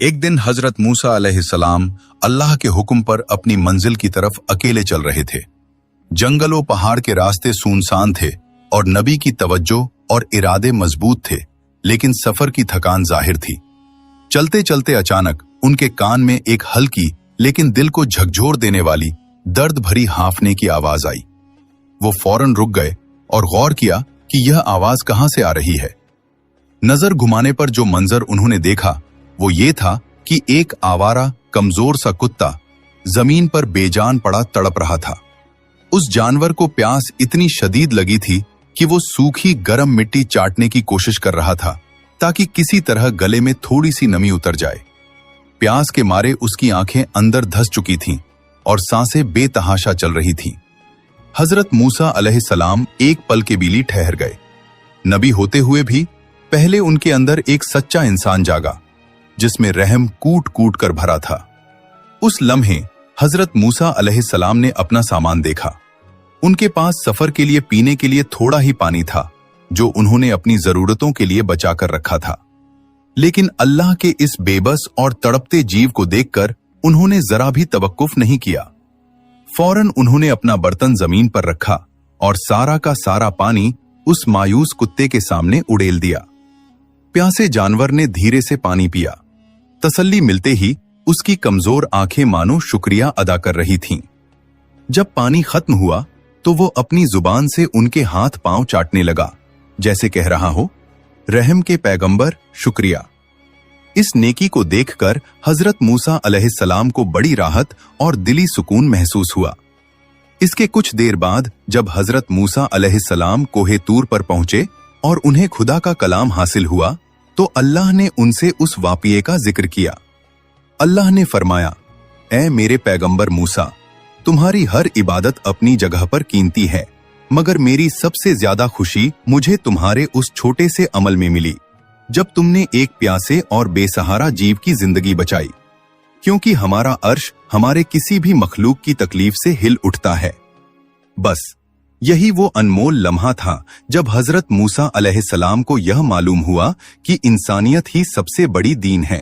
एक दिन हजरत मूसा अलैहिस्सलाम अल्लाह के हुक्म पर अपनी मंजिल की तरफ अकेले चल रहे थे। जंगलों पहाड़ के रास्ते सुनसान थे और नबी की तवज्जो और इरादे मजबूत थे, लेकिन सफर की थकान जाहिर थी। चलते चलते अचानक उनके कान में एक हल्की लेकिन दिल को झकझोर देने वाली दर्द भरी हांफने की आवाज आई। वो फौरन रुक गए और गौर किया कि यह आवाज कहां से आ रही है। नजर घुमाने पर जो मंजर उन्होंने देखा वो ये था कि एक आवारा कमजोर सा कुत्ता जमीन पर बेजान पड़ा तड़प रहा था। उस जानवर को प्यास इतनी शदीद लगी थी कि वो सूखी गर्म मिट्टी चाटने की कोशिश कर रहा था ताकि किसी तरह गले में थोड़ी सी नमी उतर जाए। प्यास के मारे उसकी आंखें अंदर धंस चुकी थीं और सांसें बेतहाशा चल रही थीं। हजरत मूसा अलैहिस्सलाम एक पल के लिए ठहर गए। नबी होते हुए भी पहले उनके अंदर एक सच्चा इंसान जागा जिसमें रहम कूट कूट कर भरा था। उस लम्हे हजरत मूसा अलैहिस्सलाम ने अपना सामान देखा। उनके पास सफर के लिए पीने के लिए थोड़ा ही पानी था जो उन्होंने अपनी जरूरतों के लिए बचा कर रखा था। लेकिन अल्लाह के इस बेबस और तड़पते जीव को देखकर उन्होंने जरा भी तवक्कुफ नहीं किया। फौरन उन्होंने अपना बर्तन जमीन पर रखा और सारा का सारा पानी उस मायूस कुत्ते के सामने उड़ेल दिया। प्यासे जानवर ने धीरे से पानी पिया। तसल्ली मिलते ही उसकी कमजोर आंखें मानो शुक्रिया अदा कर रही थीं। जब पानी खत्म हुआ तो वो अपनी जुबान से उनके हाथ पांव चाटने लगा, जैसे कह रहा हो, रहम के पैगंबर शुक्रिया। इस नेकी को देखकर हजरत मूसा अलैहिस्सलाम को बड़ी राहत और दिली सुकून महसूस हुआ। इसके कुछ देर बाद जब हजरत मूसा अलैहिस्सलाम कोहे तूर पर पहुंचे और उन्हें खुदा का कलाम हासिल हुआ तो अल्लाह ने उनसे उस वाक़िए का जिक्र किया। अल्लाह ने फरमाया, ऐ मेरे पैगंबर मूसा, तुम्हारी हर इबादत अपनी जगह पर कीमती है, मगर मेरी सबसे ज्यादा खुशी मुझे तुम्हारे उस छोटे से अमल में मिली जब तुमने एक प्यासे और बेसहारा जीव की जिंदगी बचाई, क्योंकि हमारा अर्श हमारे किसी भी मखलूक की तकलीफ से हिल उठता है। बस यही वो अनमोल लम्हा था जब हजरत मूसा अलैहिस्सलाम को यह मालूम हुआ कि इंसानियत ही सबसे बड़ी दीन है।